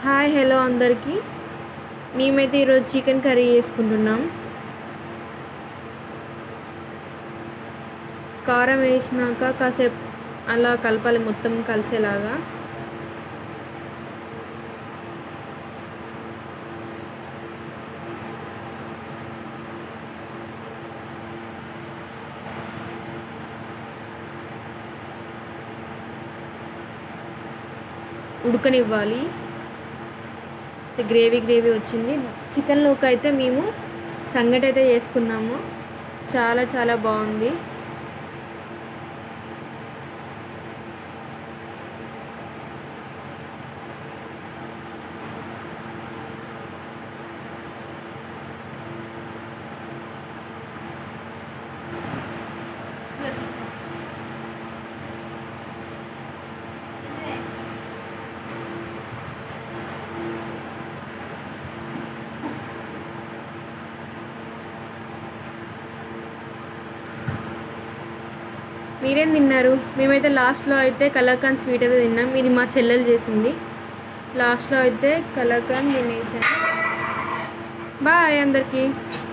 Hi hello అందరికీ. మేమైతే ఈరోజు చికెన్ కర్రీ చేసుకుంటున్నాం. కారం వేసినాక కాసేపు అలా కలపాలి, మొత్తం కలిసేలాగా. ఉడకనివ్వాలి. గ్రేవీ వచ్చింది. చికెన్లోకి అయితే మేము సంగటి అయితే చేసుకున్నాము. చాలా చాలా బాగుంది. మీరేం తిన్నారు? మేమైతే లాస్ట్లో అయితే కలాకండ్ స్వీట్ అయితే తిన్నాం. ఇది మా చెల్లెలు చేసింది. లాస్ట్లో అయితే కలాకండ్ తినేసాం. బాయ్ అందరికీ.